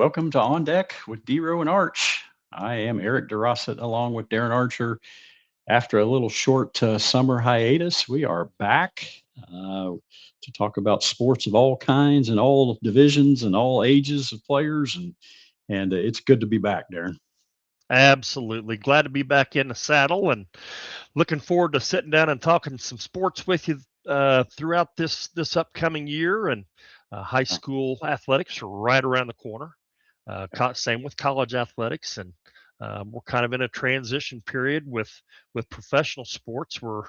Welcome to On Deck with DeRo and Arch. I am Eric DeRosset along with Darren Archer. After a little short summer hiatus, we are back to talk about sports of all kinds and all divisions and all ages of players, and it's good to be back, Darren. Absolutely. Glad to be back in the saddle and looking forward to sitting down and talking some sports with you throughout this upcoming year. And high Yeah, school athletics are right around the corner. Same with college athletics, and we're kind of in a transition period with professional sports. We're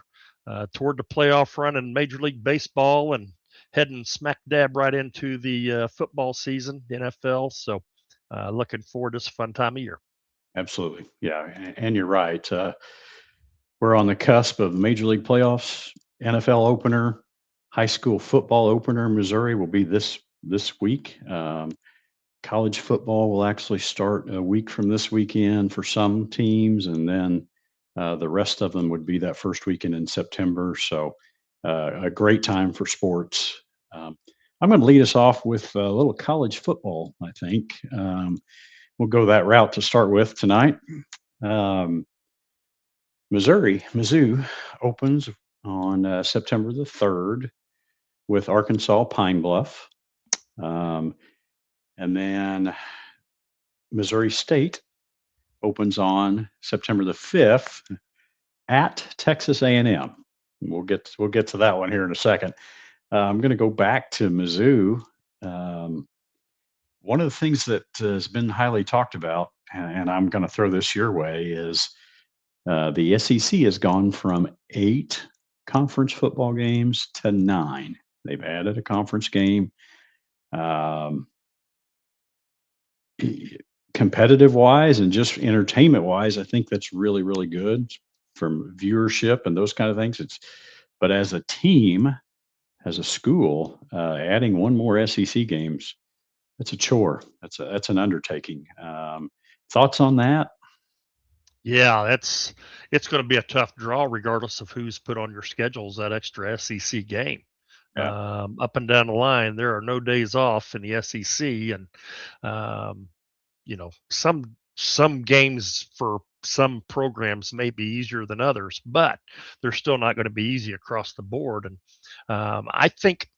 toward the playoff run in Major League Baseball and heading smack dab right into the football season, the NFL. So looking forward to this fun time of year. absolutely. Yeah, and you're right. We're on the cusp of Major League playoffs, NFL opener, high school football opener. Missouri will be this week. College football will actually start a week from this weekend for some teams, and then the rest of them would be that first weekend in September. So, a great time for sports. Um, I'm going to lead us off with a little college football, I think. We'll go that route to start with tonight. Um, Mizzou opens on September the 3rd with Arkansas Pine Bluff. Um, and then Missouri State opens on September the 5th at Texas A&M. We'll get to that one here in a second. I'm going to go back to Mizzou. Um, One of the things that has been highly talked about, and I'm going to throw this your way, is the SEC has gone from 8 conference football games to 9. They've added a conference game. Um, Competitive wise and just entertainment wise, I think that's really, really good from viewership and those kind of things. But as a team, as a school, adding one more SEC games, that's a chore. That's an undertaking. Thoughts on that? Yeah, it's going to be a tough draw regardless of who's put on your schedules that extra SEC game. Yeah, Up and down the line, there are no days off in the SEC, and um, some games for some programs may be easier than others, but they're still not going to be easy across the board. And I think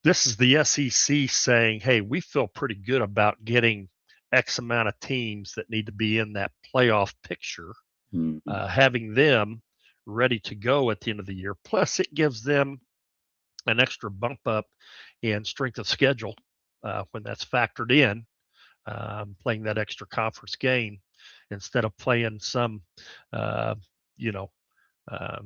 this is the SEC saying, "Hey, we feel pretty good about getting X amount of teams that need to be in that playoff picture, mhm, having them ready to go at the end of the year. Plus, it gives them an extra bump up in strength of schedule when that's factored in, playing that extra conference game instead of playing some, uh, you know, uh,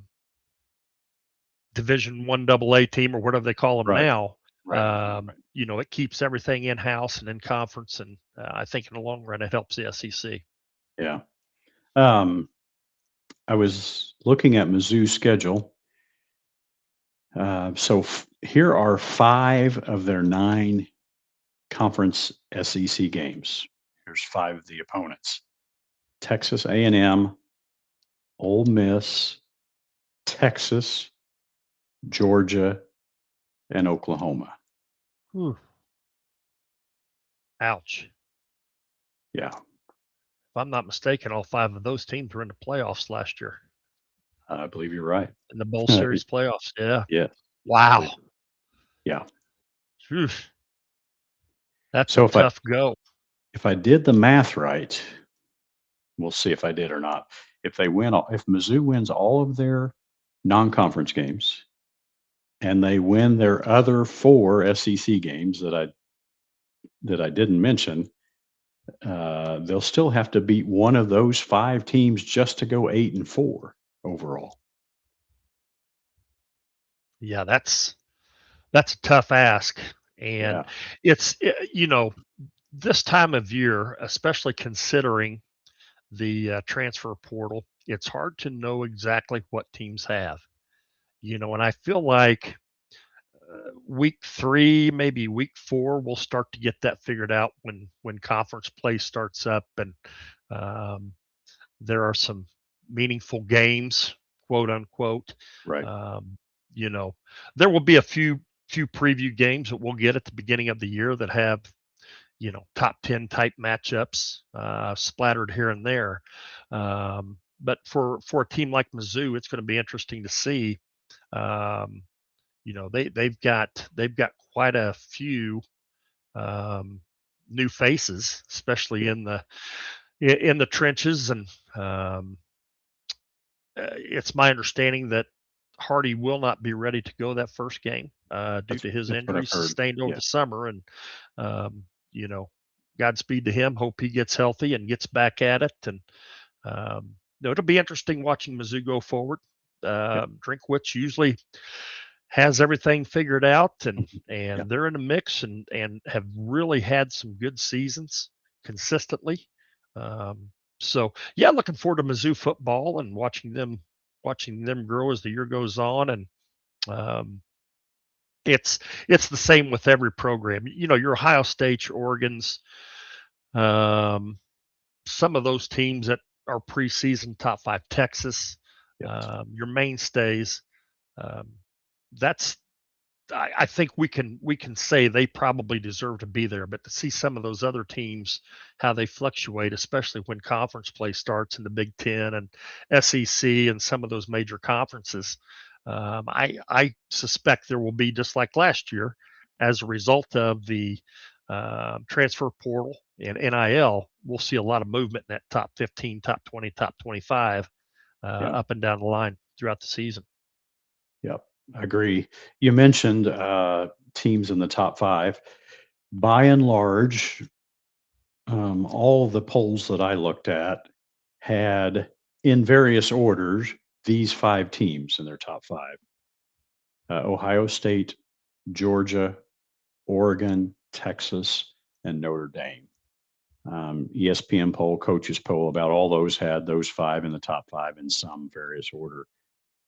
Division One AA team or whatever they call them right, now. right, right. It keeps everything in house and in conference, and I think in the long run it helps the SEC. Yeah. Um, I was looking at Mizzou's schedule. Here are 5 of their 9 conference SEC games. Here's 5 of the opponents: Texas A&M, Ole Miss, Texas, Georgia, and Oklahoma. Whew. Ouch. Yeah, If I'm not mistaken, all five of those teams were in the playoffs last year I believe you're right. in the bowl series playoffs. Yeah. Yeah, I Wow. believe. Yeah. Phew. That's a So tough go. if I did the math right, we'll see if I did or not. If Mizzou wins all of their non-conference games and they win their other 4 SEC games that I didn't mention, they'll still have to beat one of those 5 teams just to go 8-4 overall. Yeah, that's a tough ask, and Yeah, this time of year, especially considering the transfer portal, it's hard to know exactly what teams have. And I feel like week 3, maybe week 4, we'll start to get that figured out when conference play starts up, and um, there are some meaningful games, quote unquote. right. Um, you know, there will be a few preview games that we'll get at the beginning of the year that have top 10 type matchups splattered here and there. But for a team like Mizzou, it's going to be interesting to see. Um, they've got quite a few um, new faces, especially in the trenches, and it's my understanding that Hardy will not be ready to go that first game due That's to his that's what I've injuries heard. sustained over Yeah. the summer. And um, you know, Godspeed to him. Hope he gets healthy and gets back at it. And it'll be interesting watching Mizzou go forward. Yep. Drinkwitz usually has everything figured out, and Mhm. Yep. and they're in the mix, and have really had some good seasons consistently. Um, so yeah, looking forward to Mizzou football and watching them grow as the year goes on. And um, it's it's the same with every program. Your Ohio State, your Oregons, um, some of those teams that are preseason top five, Texas, Yep. your mainstays. Um, that's I think we can say they probably deserve to be there, but to see some of those other teams how they fluctuate, especially when conference play starts in the Big Ten and SEC and some of those major conferences, I suspect there will be, just like last year, as a result of the transfer portal and NIL. We'll see a lot of movement in that top 15, top 20, top 25 Yeah. up and down the line throughout the season. Yep. I agree. You mentioned teams in the top five. By and large, all of the polls that I looked at had, in various orders, these five teams in their top five: Ohio State, Georgia, Oregon, Texas, and Notre Dame. ESPN poll, coaches poll, about all those had those five in the top five in some various order.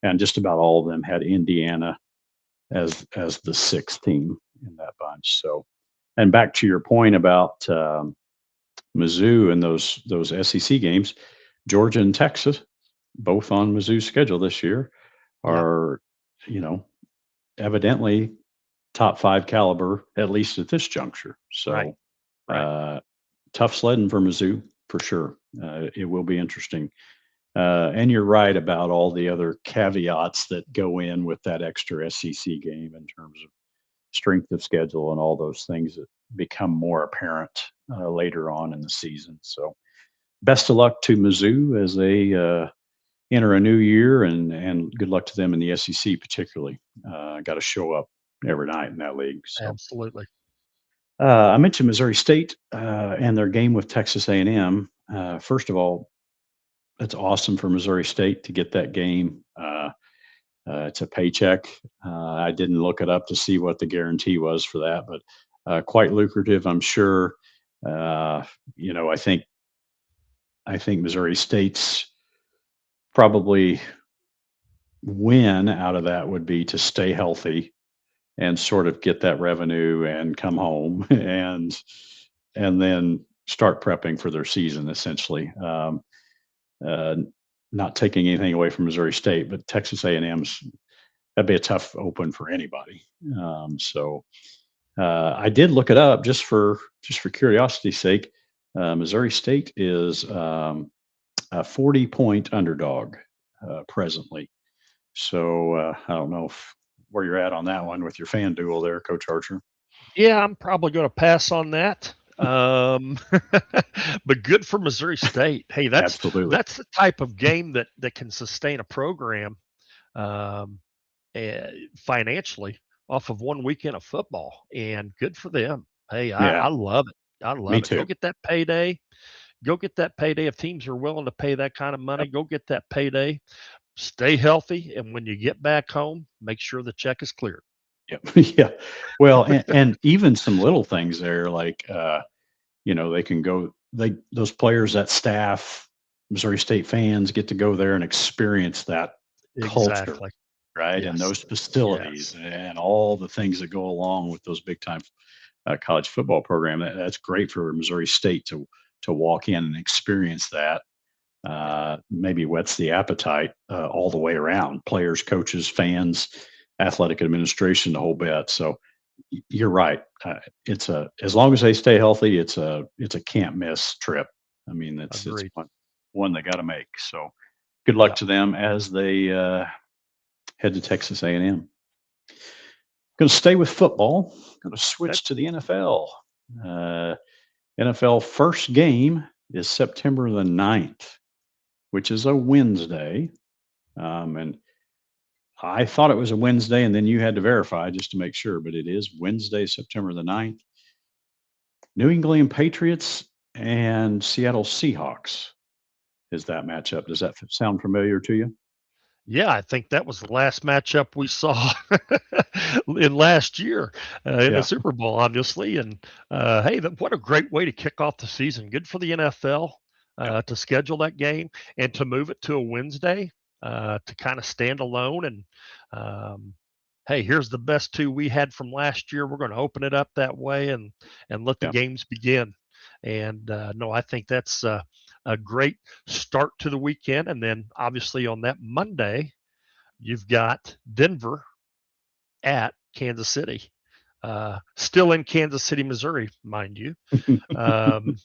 And just about all of them had Indiana as the sixth team in that bunch. So, and back to your point about Mizzou and those SEC games, Georgia and Texas, both on Mizzou's schedule this year, Yeah, are, you know, evidently top five caliber, at least at this juncture. right, So, right. uh, tough sledding for Mizzou for sure. It will be interesting. And you're right about all the other caveats that go in with that extra SEC game in terms of strength of schedule and all those things that become more apparent later on in the season. So, best of luck to Mizzou as they enter a new year, and good luck to them in the SEC, particularly. Got to show up every night in that league. So, Absolutely. I mentioned Missouri State and their game with Texas A&M. First of all, it's awesome for Missouri State to get that game. It's a paycheck. I didn't look it up to see what the guarantee was for that, but quite lucrative, I'm sure. Uh, I think Missouri State's probably win out of that would be to stay healthy and sort of get that revenue and come home and then start prepping for their season essentially. Uh, Not taking anything away from Missouri State, but Texas A&M's, that'd be a tough open for anybody. So I did look it up just for curiosity's sake. Missouri State is a 40-point underdog presently. So I don't know where you're at on that one with your fan duel there, Coach Archer. Yeah, I'm probably going to pass on that. But good for Missouri State. Hey, that's Absolutely. that's the type of game that can sustain a program um, financially off of one weekend of football, and good for them. Hey, I Yeah, love it. I me love it. Go too. get that payday. Go get that payday. If teams are willing to pay that kind of money, Yep. go get that payday. Stay healthy, and when you get back home, make sure the check is cleared. Yep. Yeah. Well, and even some little things there, like they can go. Those players, that staff, Missouri State fans get to go there and experience that culture, Exactly. right? And Yes. those facilities Yes. and all the things that go along with those big time college football program. That's great for Missouri State to walk in and experience that. Yeah. Maybe whets the appetite all the way around. Players, coaches, fans, athletic administration, the whole bit. So You're right. It's a as long as they stay healthy, it's a can't miss trip. I mean, it's Agreed. one they got to make. So good luck Yeah. to them as they head to Texas A&M. Going to stay with football. Going to Okay. switch to the NFL. Uh, NFL first game is September the 9th, which is a Wednesday. And I thought it was a Wednesday, and then you had to verify just to make sure, but it is Wednesday, September the 9th. New England Patriots and Seattle Seahawks is that matchup. Does that sound familiar to you? Yeah, I think that was the last matchup we saw in last year in the Yeah. Super Bowl, obviously. And hey, what a great way to kick off the season. Good for the NFL Yeah. to schedule that game and to move it to a Wednesday to kind of stand alone. And hey, here's the best two we had from last year. We're going to open it up that way and let the Yeah. games begin. And no, I think that's a great start to the weekend. And then obviously on that Monday, you've got Denver at Kansas City. Still in Kansas City, Missouri, mind you. Um,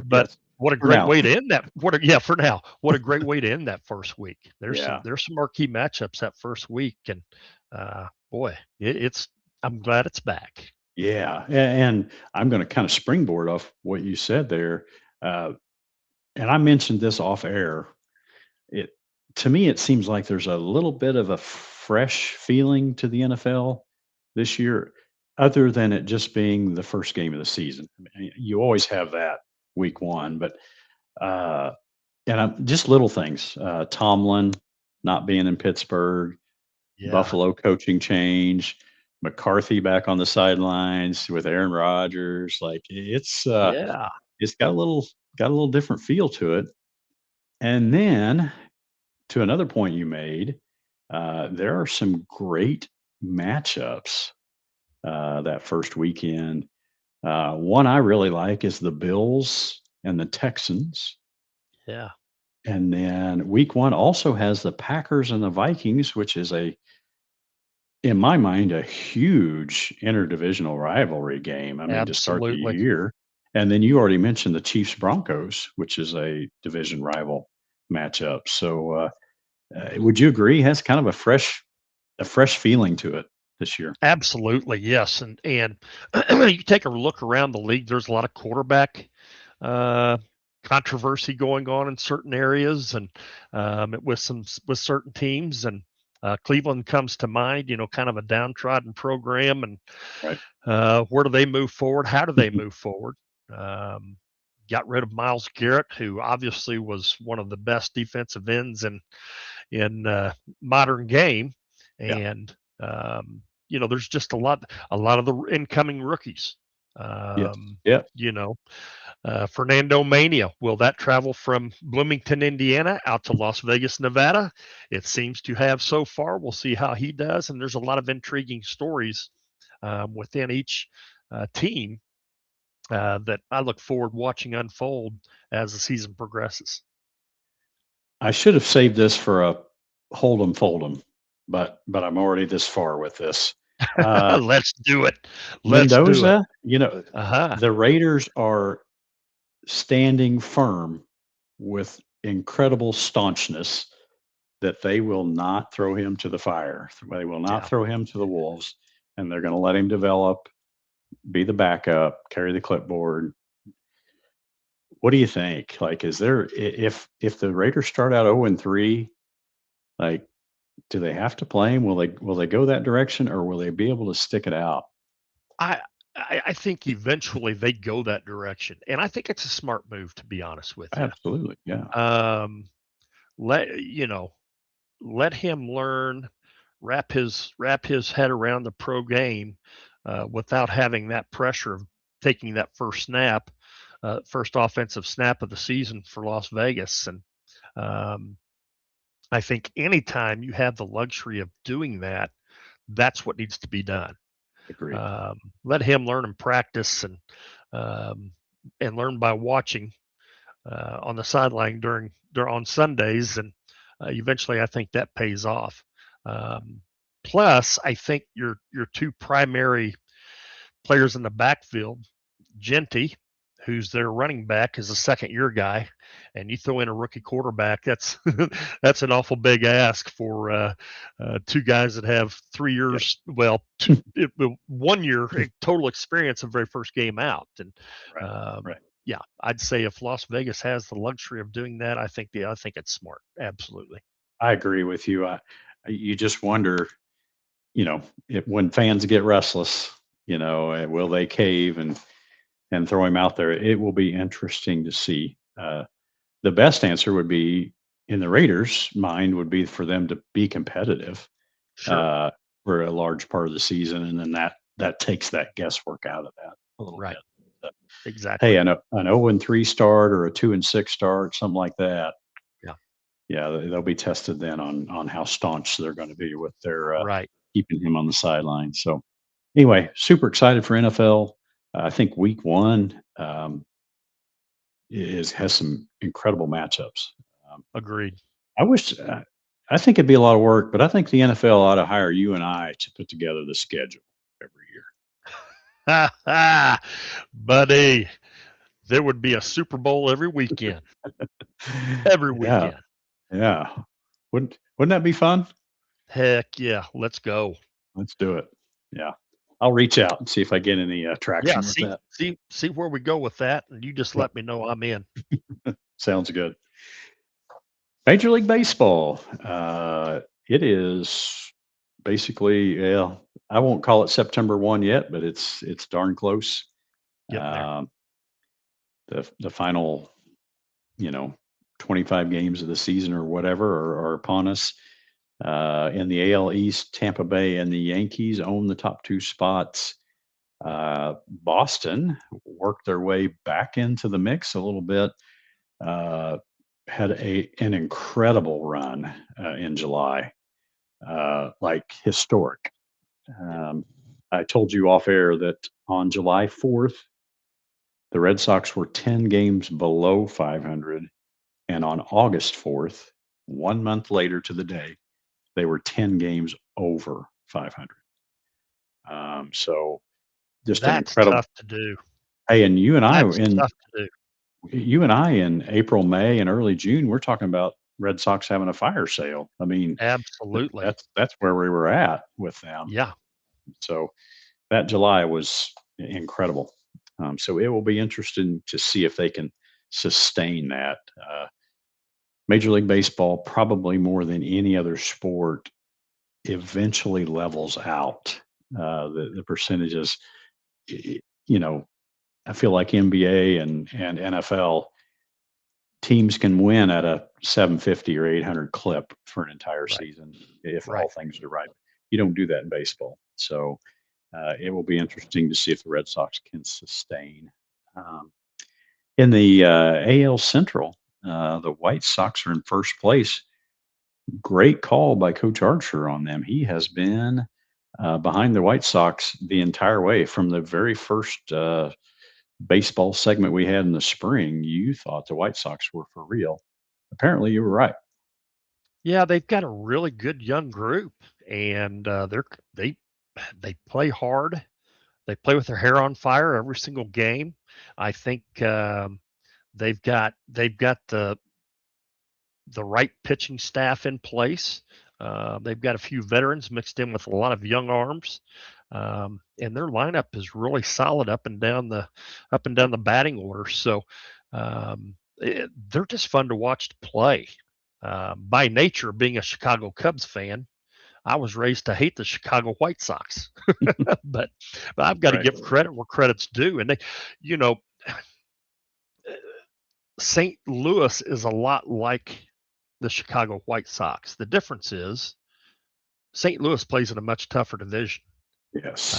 but Yes. what a For great now. way to end that. Yeah, for now. What a great way to end that first week. Yeah. There's some marquee matchups that first week, and boy, it's I'm glad it's back. Yeah. And I'm going to kind of springboard off what you said there. Uh, and I mentioned this off air. It to me, it seems like there's a little bit of a fresh feeling to the NFL this year, other than it just being the first game of the season. I mean, you always have that week one, but uh, and just little things. Tomlin not being in Pittsburgh, Yeah, Buffalo coaching change, McCarthy back on the sidelines with Aaron Rodgers. Like yeah, it's got a little different feel to it. And then to another point you made, there are some great matchups that first weekend. One I really like is the Bills and the Texans. yeah. And then week one also has the Packers and the Vikings, which is in my mind, a huge interdivisional rivalry game. I mean, to start the Absolutely. year. And then you already mentioned the Chiefs Broncos, which is a division rival matchup. So, would you agree? Has kind of a fresh feeling to it this year. Absolutely, yes, and you take a look around the league. There's a lot of quarterback uh, controversy going on in certain areas, and with certain teams. And Cleveland comes to mind. You know, kind of a downtrodden program, and Right. where do they move forward? How do they move forward? Um, got rid of Miles Garrett, who obviously was one of the best defensive ends in modern game, Yeah. and there's just a lot of the incoming rookies. Yes. Um, Yeah. you know, Fernando Mania, will that travel from Bloomington, Indiana, out to Las Vegas, Nevada? It seems to have so far. We'll see how he does, and there's a lot of intriguing stories within each team that I look forward watching unfold as the season progresses. I should have saved this for a hold'em fold'em, but I'm already this far with this. Uh, Let's do it. Let's do it. Mendoza, Uh huh. the Raiders are standing firm with incredible staunchness that they will not throw him to the fire. They will not Yeah. throw him to the wolves, and they're going to let him develop, be the backup, carry the clipboard. What do you think? Like, is there if the Raiders start out 0-3, like, do they have to play him? Will they go that direction, or will they be able to stick it out? I I think eventually they go that direction, and I think it's a smart move to be honest with you. Absolutely, yeah, Um, let him learn, wrap his head around the pro game without having that pressure of taking that first offensive snap of the season for Las Vegas. And um, I think anytime you have the luxury of doing that, that's what needs to be done. agreed. Um, Let him learn and practice um, and learn by watching on the sideline during on Sundays, and eventually I think that pays off. Um, Plus, I think your two primary players in the backfield. Genty, who's their running back, is a second-year guy, and you throw in a rookie quarterback. That's that's an awful big ask for two guys that have 3 years. Well, 1 year total experience of very first game out, and Right. um, Right. yeah, I'd say if Las Vegas has the luxury of doing that, I think it's smart. Absolutely. I agree with you. You just wonder, if when fans get restless, will they cave and throw him out there? It will be interesting to see. The best answer would be, in the Raiders' mind, would be for them to be competitive Sure. uh, for a large part of the season, and then that takes that guesswork out of that a little Right. bit. But, hey, Exactly. an 0-3 start or a 2-6 start, something like that. Yeah. Yeah, they'll be tested then on how staunch they're going to be with their Right. keeping him on the sideline. So anyway, super excited for NFL. I think Week 1 is has some incredible matchups. Um, Agreed. I wish. I think it'd be a lot of work, but I think the NFL ought to hire you and I to put together the schedule every year. Ha ha, buddy. There would be a Super Bowl every weekend. Every Yeah, weekend. yeah. Wouldn't that be fun? Heck yeah, let's go. Let's do it. Yeah, I'll reach out and see if I get any Yeah, traction with see that. see see where we go with that, and you just Yep, let me know I'm in. sounds good. Major League Baseball. It is basically, yeah, I won't call it September 1 yet, but it's darn close. Getting there. Um, the final, you know, 25 games of the season or whatever are upon us. In the AL East, Tampa Bay and the Yankees own the top two spots. Boston worked their way back into the mix a little bit. Uh, had an incredible run in July, like historic. Um, I told you off air that on July 4th, the Red Sox were 10 games below 500. And on August 4th, 1 month later to the day, they were 10 games over 500. So just an That's incredible. tough to do. Hey, and That's tough to do. you and I in April, May, and early June, we're talking about Red Sox having a fire sale. I mean, Absolutely. that's where we were at with them. Yeah. So that July was incredible. So it will be interesting to see if they can sustain that. Major League Baseball, probably more than any other sport, eventually levels out. The percentages, you know, I feel like NBA and NFL teams can win at a 750 or 800 clip for an entire Right. season if all Right. things are right. You don't do that in baseball. So it will be interesting to see if the Red Sox can sustain. Um, in the AL Central, the White Sox are in first place. Great call by Coach Archer on them. He has been behind the White Sox the entire way from the very first baseball segment we had in the spring. You thought the White Sox were for real. Apparently, you were right. Yeah, they've got a really good young group, and they they play hard. They play with their hair on fire every single game. I think they've got the right pitching staff in place. They've got a few veterans mixed in with a lot of young arms, and their lineup is really solid up and down the batting order. So they're just fun to watch to play. By nature, being a Chicago Cubs fan, I was raised to hate the Chicago White Sox, but I've got to Right. give credit where credit's due. And you know, St. Louis is a lot like the Chicago White Sox. The difference is St. Louis plays in a much tougher division. Yes.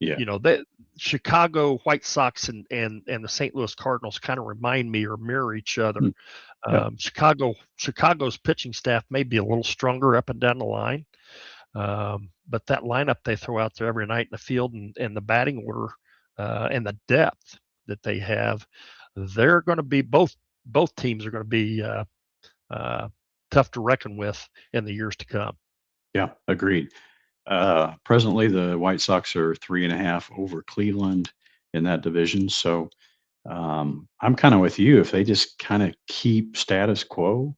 Yeah. The Chicago White Sox and the St. Louis Cardinals kind of remind me or mirror each other. Mm. Yep. Chicago's pitching staff may be a little stronger up and down the line, but that lineup they throw out there every night in the field and the batting order and the depth that they have, they're going to be both teams are going to be uh, tough to reckon with in the years to come. Yeah. Agreed. Presently, the White Sox are 3.5 over Cleveland in that division. So I'm kind of with you. If they just kind of keep status quo,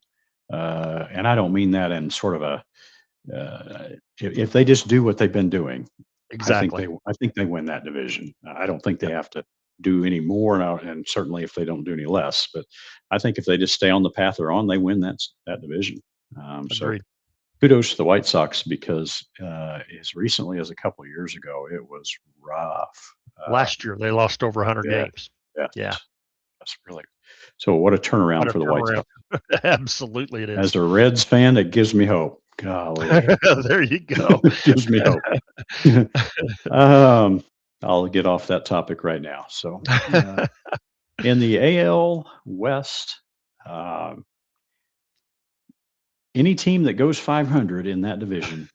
and I don't mean that in sort of a, if they just do what they've been doing, Exactly. I think they win that division. I don't think they have to do any more now, and certainly if they don't do any less. But I think if they just stay on the path they're on, they win that division. So Agreed. kudos to the White Sox because as recently as a couple of years ago, it was rough. Uh, Last year they lost over 100 yeah, games. yes, Yeah. that's really so. What a What turnaround a for the White turnaround. Sox. Absolutely it is. As a Reds fan, it gives me hope. Golly, There you go. it gives me hope. um, I'll get off that topic right now. So, in the AL West, um, any team that goes 500 in that division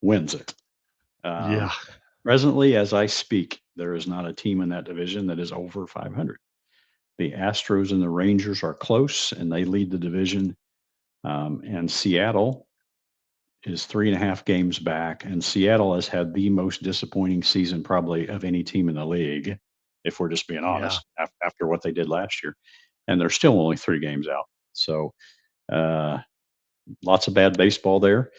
wins it. Yeah. Presently, as I speak, there is not a team in that division that is over 500. The Astros and the Rangers are close, and they lead the division. And Seattle is 3.5 games back, and Seattle has had the most disappointing season probably of any team in the league, if we're just being Yeah. honest, after what they did last year. And they're still only 3 games out. So uh, lots of bad baseball there.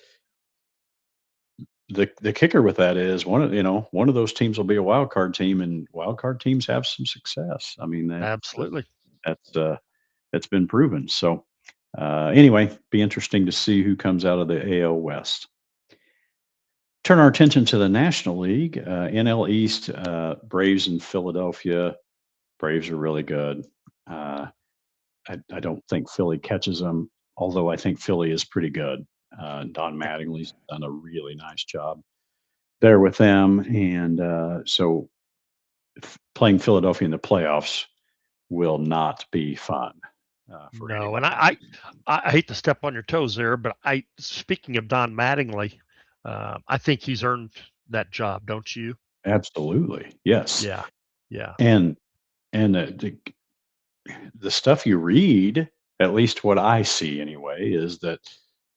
The kicker with that is one of those teams will be a wild card team, and wild card teams have some success. I mean Absolutely. that's that's been proven. So anyway, be interesting to see who comes out of the AL West. Turn our attention to the National League, NL East, Braves in Philadelphia. Braves are really good. Uh, I don't think Philly catches them, although I think Philly is pretty good. Don Yeah. Mattingly's done a really nice job there with them, and so playing Philadelphia in the playoffs will not be fun for No, and anybody. I hate to step on your toes there, but I speaking of Don Mattingly, I think he's earned that job, don't you? Absolutely, yes, Yeah. Yeah. and the stuff you read, at least what I see anyway, is that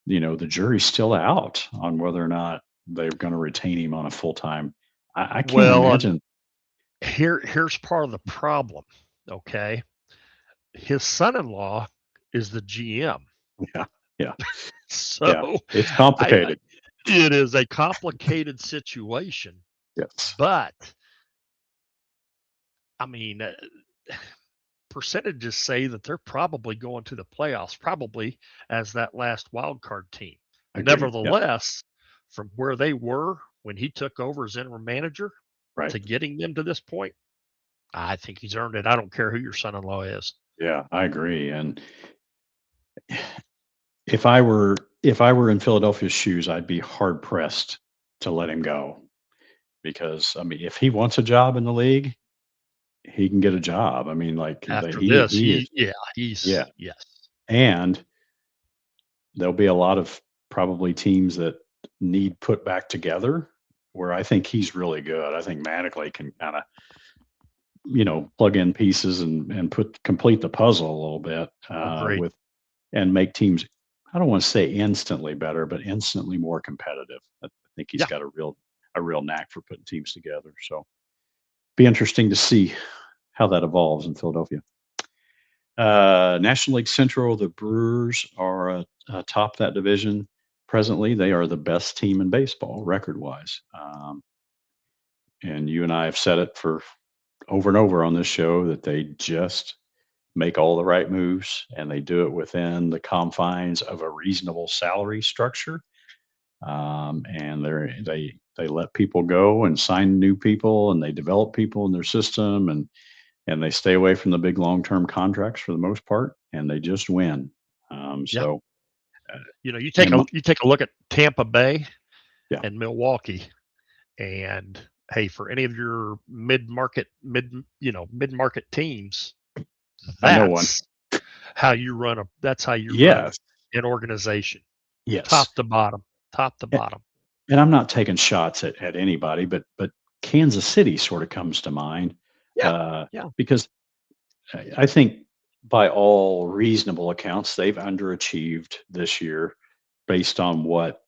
the jury's still out on whether or not they're going to retain him on a full time. I can't Well, imagine. here's part of the problem. Okay. His son-in-law is the GM. Yeah, yeah, yeah. So It's I complicated. it is a complicated situation, Yes, but I mean, percentages say that they're probably going to the playoffs, probably as that last wild card team. agreed. Yeah, Nevertheless, from where they were when he took over as interim manager right. to getting them to this point, I think he's earned it. I don't care who your son-in-law is. Yeah, I agree. And if I were in Philadelphia's shoes, I'd be hard pressed to let him go because I mean, if he wants a job in the league, he can get a job. I mean, like After this, he is, yeah, he's yes. and there'll be a lot of probably teams that need put back together where I think he's really good. I think Mattingly can kind of, plug in pieces and complete the puzzle a little bit Agreed. with and make teams. I don't want to say instantly better, but instantly more competitive. I think he's Yeah. got a real knack for putting teams together. So be interesting to see how that evolves in Philadelphia. National League Central, the Brewers are atop that division. Presently, they are the best team in baseball record wise. And you and I have said it for over and over on this show that they just make all the right moves and they do it within the confines of a reasonable salary structure. And they let people go and sign new people and they develop people in their system and they stay away from the big long-term contracts for the most part, and they just win. Yeah. So, uh, You in my, take a look at Tampa Bay yeah, and Milwaukee, and hey, for any of your mid-market teams, I know one. that's that's how you run Yes, an organization, yes, top to bottom, top to and, bottom. and I'm not taking shots at anybody, but Kansas City sort of comes to mind Yeah, uh, yeah, because I think by all reasonable accounts they've underachieved this year based on what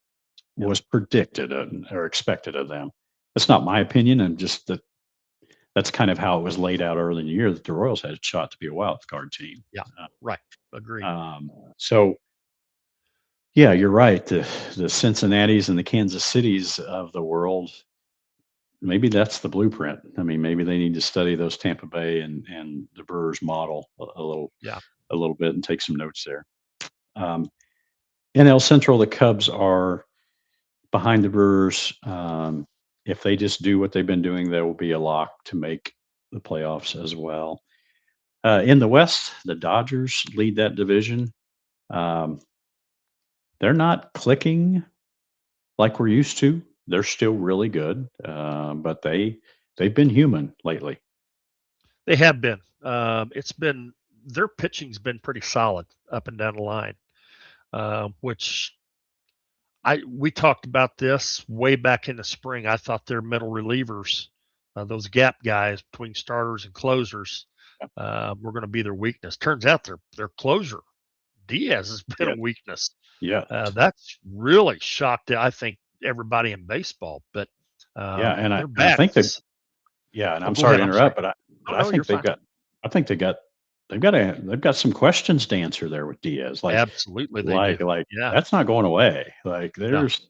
Yep. was predicted or expected of them. That's not my opinion, and just that's kind of how it was laid out early in the year that the Royals had a shot to be a wild card team. Yeah. Right. Agreed. So yeah, you're right. The Cincinnati's and the Kansas Cities of the world, maybe that's the blueprint. I mean, maybe they need to study those Tampa Bay and the Brewers model Yeah. a little bit and take some notes there. Um, NL Central, the Cubs are behind the Brewers. If they just do what they've been doing, they will be a lock to make the playoffs as well. In the West, the Dodgers lead that division. Um, they're not clicking like we're used to. They're still really good, but they've been human lately. They have been. It's been their pitching's been pretty solid up and down the line, which I we talked about this way back in the spring. I thought their middle relievers, those gap guys between starters and closers, were going to be their weakness. Turns out their closer Diaz has been Yeah, a weakness. yeah, That's really shocked, I think, everybody in baseball. But yeah. And I their and I think that bats. yeah. And Oh, I'm go sorry ahead. to I'm sorry. interrupt, but Oh I no, you're think fine. I think they've got some questions to answer there with Diaz. Absolutely, they do. Like Yeah. that's not going away. Like No. there's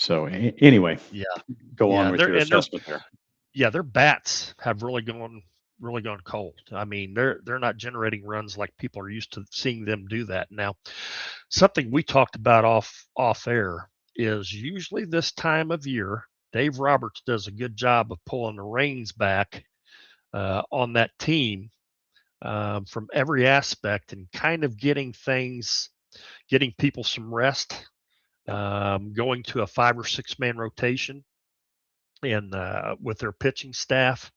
anyway, Yeah. go on Yeah. with They're your and they're assessment there. yeah, their bats have really gone cold. I mean, they're not generating runs like people are used to seeing them do that. Now, something we talked about off air is usually this time of year, Dave Roberts does a good job of pulling the reins back on that team from every aspect and kind of getting people some rest, Yeah, going to a 5 or 6 man rotation and with their pitching staff,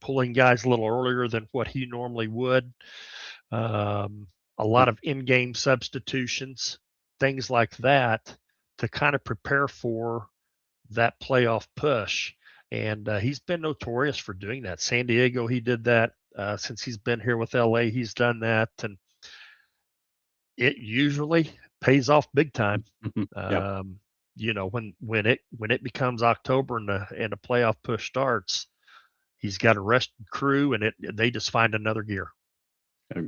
pulling guys a little earlier than what he normally would. Um, a yeah. lot of in-game substitutions, things like that, to kind of prepare for that playoff push. And he's been notorious for doing that. San Diego, he did that. Since he's been here with LA, he's done that, and it usually pays off big time. Mhm. Yep. Um, when it becomes October and the playoff push starts, he's got a rested crew, and they just find another gear.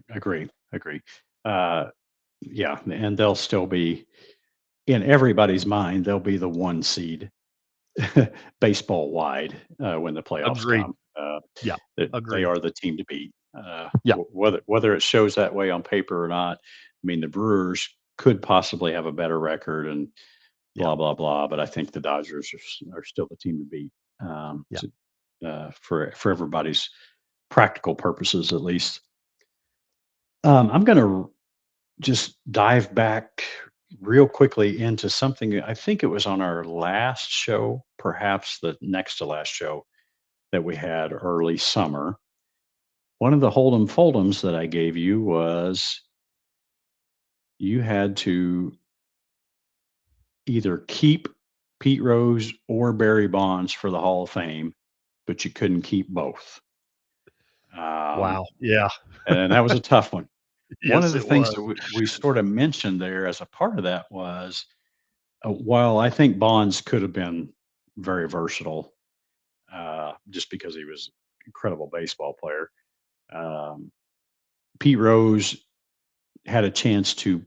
Agree. Agree. Uh, yeah, and they'll still be in everybody's mind. They'll be the one seed baseball wide when the playoffs Agreed. come. Yeah, They agreed. are the team to beat. Yeah, Whether it shows that way on paper or not, I mean the Brewers could possibly have a better record and yeah, blah blah blah. But I think the Dodgers are still the team to beat yeah. for everybody's practical purposes at least. I'm going to just dive back real quickly into something. I think it was on our last show, perhaps the next to last show that we had early summer. One of the Hold'em Fold'ems that I gave you was you had to either keep Pete Rose or Barry Bonds for the Hall of Fame, but you couldn't keep both. Um, Wow. Yeah. and that was a tough one. One of Yes, the it things was. that we sort of mentioned there as a part of that was while I think Bonds could have been very versatile, just because he was an incredible baseball player, um, Pete Rose had a chance to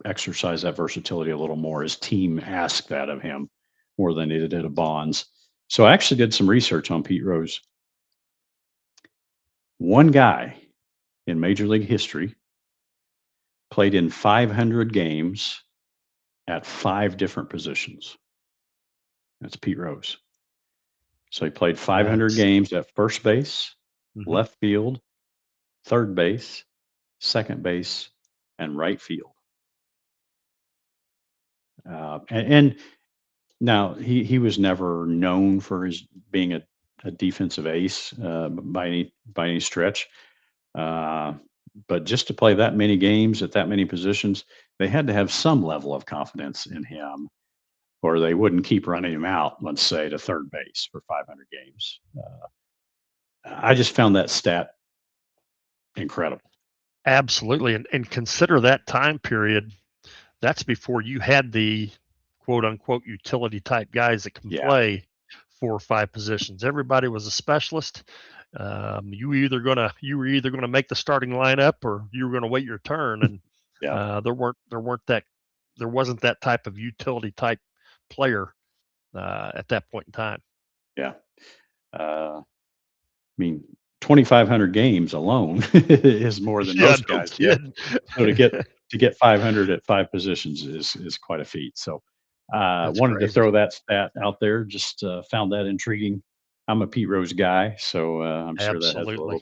exercise that versatility a little more. His team asked that of him more than it did of Bonds. So I actually did some research on Pete Rose. One guy in Major League history played in 500 games at 5 different positions. That's Pete Rose. So he played 500 That's games at first base, mhm. left field, third base, second base, and right field. And now he was never known for his being a defensive ace by any stretch. Uh, but just to play that many games at that many positions, they had to have some level of confidence in him, or they wouldn't keep running him out. Let's say to third base for 500 games. I just found that stat incredible. Absolutely, and consider that time period. That's before you had the quote unquote utility type guys that can Yeah. play 4 or 5 positions. Everybody was a specialist. You were either gonna make the starting lineup or you were gonna wait your turn, and Yeah. there wasn't that type of utility type player at that point in time. Yeah. I mean, 2,500 games alone is more than Yeah, most no guys get. kidding. So to get 500 at 5 positions is quite a feat. So, That's wanted to crazy. throw that stat out there, just, found that intriguing. I'm a Pete Rose guy, so, I'm sure that has a Absolutely.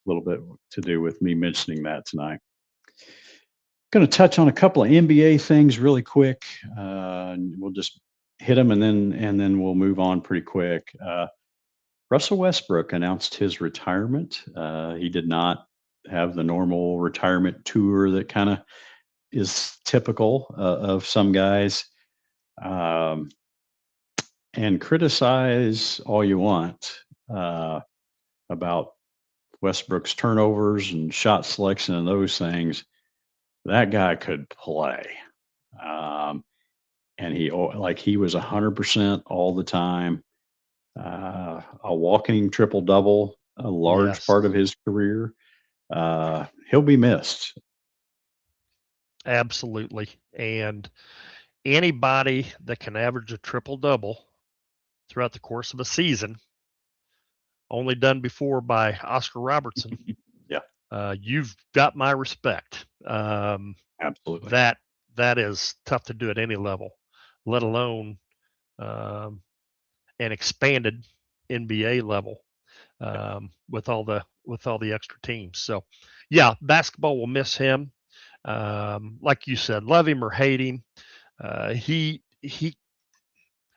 little bit to do with me mentioning that tonight. Gonna touch on a couple of NBA things really quick, and we'll just hit them, and then we'll move on pretty quick. Russell Westbrook announced his retirement. He did not have the normal retirement tour that kind of is typical of some guys. Um, and criticize all you want uh, about Westbrook's turnovers and shot selection and those things. That guy could play. Um, and he was 100% all the time. A walking triple double, a large Yes, part of his career. He'll be missed. absolutely. And anybody that can average a triple double throughout the course of a season, only done before by Oscar Robertson, Yeah, you've got my respect. absolutely. That that is tough to do at any level, let alone um, an expanded NBA level Yeah, with all the extra teams. So, yeah, basketball will miss him. Like you said, love him or hate him, he.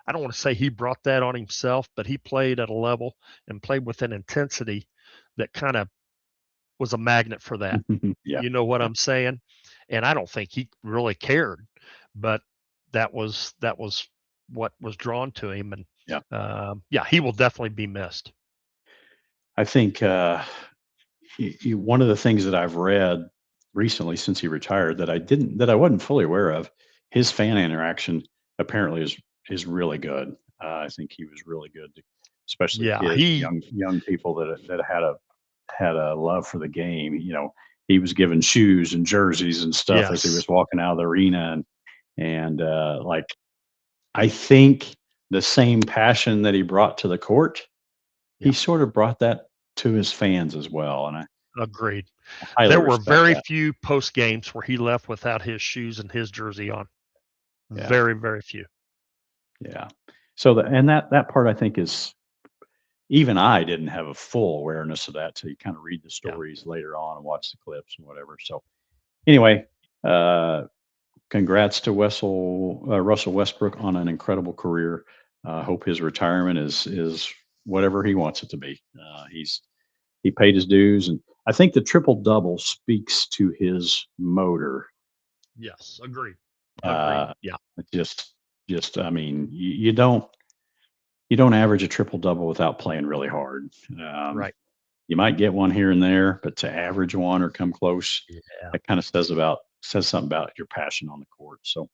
I don't want to say he brought that on himself, but he played at a level and played with an intensity that kind of was a magnet for that. yeah, You know what yeah, I'm saying? And I don't think he really cared, but that was what was drawn to him, and yeah. yeah, he will definitely be missed. I think one of the things that I've read recently since he retired that I wasn't fully aware of, his fan interaction apparently is really good. I think he was really good, especially Yeah, kids and young people that had a love for the game. He was given shoes and jerseys and stuff as he yes, was walking out of the arena, and like I think the same passion that he brought to the court, he yeah, sort of brought that to his fans as well, and I agreed. highly There were respect very that. few post games where he left without his shoes and his jersey on. Yeah, Very, very few. yeah. So that part I think is even I didn't have a full awareness of that till you kind of read the Yeah, stories later on and watch the clips and whatever. So anyway, uh, congrats to Russell Westbrook on an incredible career. Hope his retirement is whatever he wants it to be. He paid his dues, and I think the triple double speaks to his motor. yes, agreed, agreed. Uh, Yeah, just just I mean, you don't average a triple double without playing really hard. Um, right. you might get one here and there, but to average one or come close, Yeah, that kind of says something about your passion on the court. So,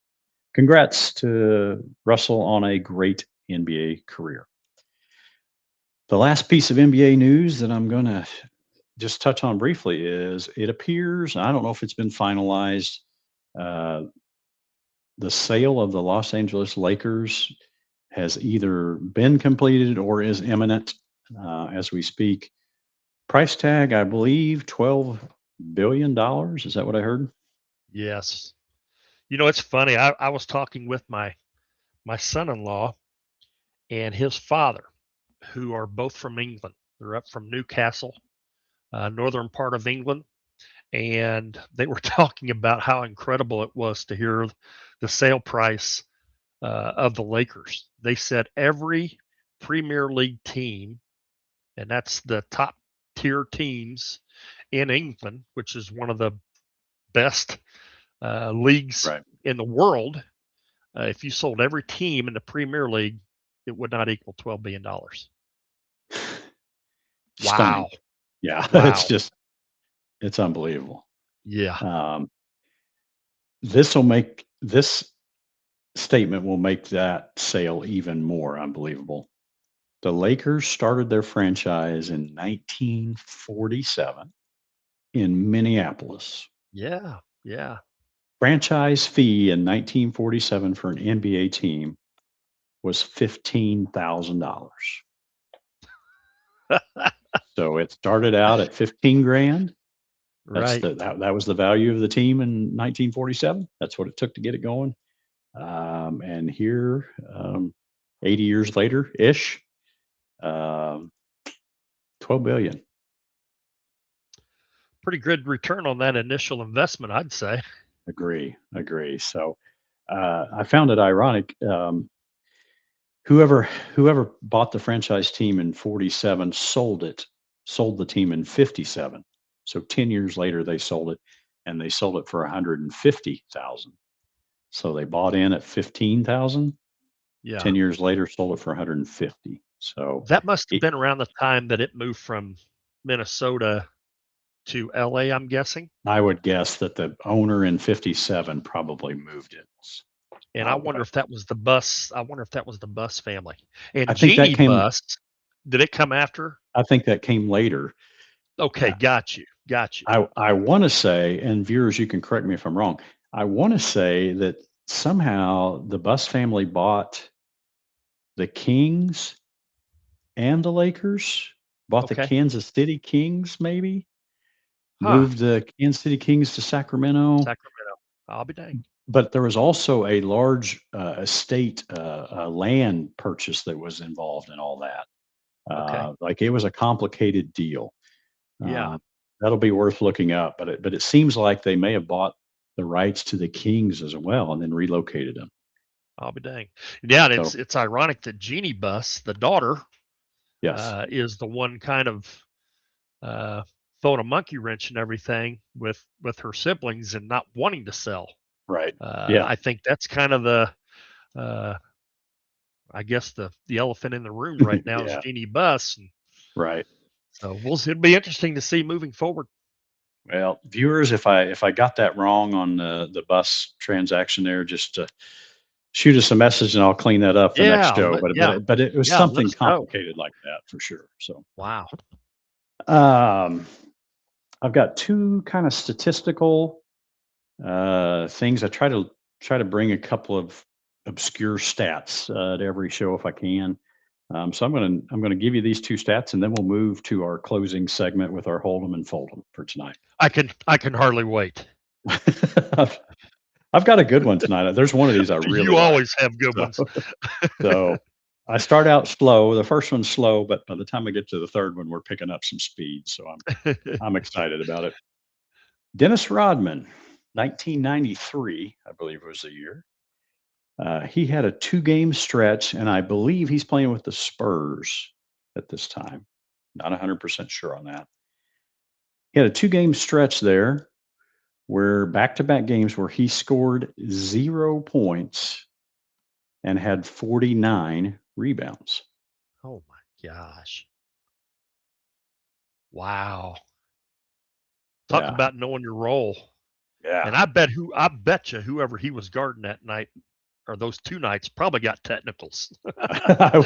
congrats to Russell on a great NBA career. The last piece of NBA news that I'm going to just touch on briefly is it appears, I don't know if it's been finalized, uh, the sale of the Los Angeles Lakers has either been completed or is imminent as we speak. Price tag, I believe, $12 billion. Is that what I heard? yes. It's funny. I was talking with my son-in-law and his father, who are both from England. They're up from Newcastle, northern part of England, and they were talking about how incredible it was to hear the sale price of the Lakers. They said every Premier League team, and that's the top tier teams in England, which is one of the best leagues Right. in the world. If you sold every team in the Premier League, it would not equal $12 billion. Stunning. Wow. Yeah, Wow. it's unbelievable. Yeah. Um, this will make this. statement will make that sale even more unbelievable. The Lakers started their franchise in 1947 in Minneapolis. Yeah, yeah. Franchise fee in 1947 for an NBA team was $15,000. So it started out at 15 grand. Right. That was the value of the team in 1947. That's what it took to get it going. And here, 80 years later ish, um, 12 billion. Pretty good return on that initial investment, I'd say. Agree. So I found it ironic. Whoever bought the franchise team in 47 sold the team in 57. So 10 years later they sold it, and they sold it for 150,000. So they bought in at 15,000. Yeah. 10 years later sold it for 150. So That must have it, been around the time that it moved from Minnesota to LA, I'm guessing. I would guess that the owner in 57 probably moved it. And I, I wonder if that was the Bus. I wonder if that was the Bus family. I And think that Jeannie came Bus, did it come after? I think that came later. Okay, got you. Got you. I want to say, and viewers, you can correct me if I'm wrong. I want to say that somehow the Bus family bought the Kings and the Lakers, bought the Okay. Kansas City Kings, maybe Huh. moved the Kansas City Kings to Sacramento. Sacramento. I'll be dang. But there was also a large estate land purchase that was involved in all that. Okay. Like it was a complicated deal. Yeah. Uh, that'll be worth looking up. But it seems like they may have bought the rights to the Kings as well and then relocated them. I'll be dang. Yeah, and So it's ironic that Jeannie Bus, the daughter, yes, is the one kind of uh, throwing a monkey wrench and everything with her siblings and not wanting to sell. right, yeah, I think that's kind of the uh, I guess the elephant in the room right now is yeah, Jeannie Bus, and right. so we'll see. It'll be interesting to see moving forward. Well, viewers, if I got that wrong on the bus transaction there, just shoot us a message and I'll clean that up the next show. But it was Yeah, let something us know. complicated like that for sure. So Wow. um, I've got two kind of statistical things. I try to bring a couple of obscure stats to every show if I can. So I'm gonna give you these two stats, and then we'll move to our closing segment with our Hold'em and Fold'em for tonight. I can hardly wait. I've, I've got a good one tonight. There's one of these I really You like. always have good So, ones. so I start out slow. The first one's slow, but by the time I get to the third one, we're picking up some speed. So I'm excited about it. Dennis Rodman, 1993, I believe was the year. He had a 2 game stretch, and I believe he's playing with the Spurs at this time. Not 100% sure on that. He had a 2 game stretch there where back to back games where he scored 0 points and had 49 rebounds. Oh my gosh. Wow. Talk Yeah. about knowing your role. Yeah. And I bet you whoever he was guarding that night or those two nights probably got technicals. I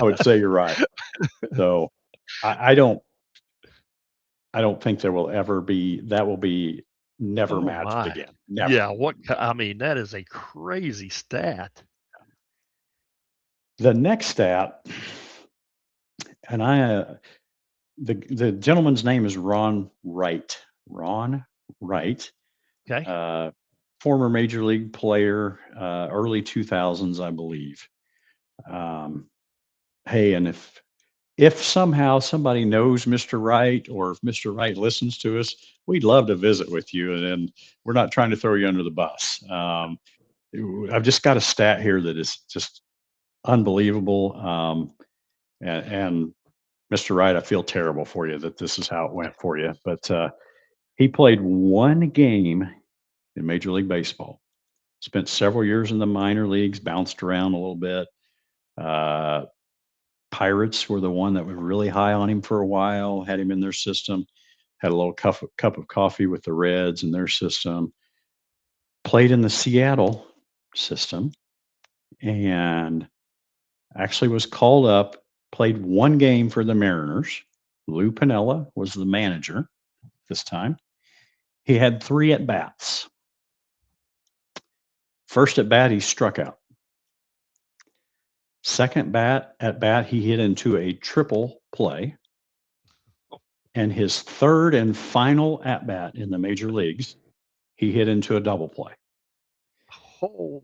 would say you're right. So I don't think there will ever be that will be never Oh matched my. again. Never. Yeah, I mean, that is a crazy stat. The next stat, and the gentleman's name is Ron Wright. Ron Wright, Okay. uh, former major league player, early 2000s, I believe. Um, hey, and if somehow somebody knows Mr. Wright, or if Mr. Wright listens to us, we'd love to visit with you. And we're not trying to throw you under the bus. I've just got a stat here that is just unbelievable. And Mr. Wright, I feel terrible for you that this is how it went for you. But he played 1 game in Major League Baseball, spent several years in the minor leagues, bounced around a little bit. Uh, Pirates were the one that was really high on him for a while, had him in their system, had a little cup of coffee with the Reds in their system. Played in the Seattle system and actually was called up, played one game for the Mariners. Lou Piniella was the manager this time. He had 3 at bats. First at bat, he struck out. Second at bat, he hit into a triple play. And his third and final at bat in the major leagues, he hit into a double play. Holy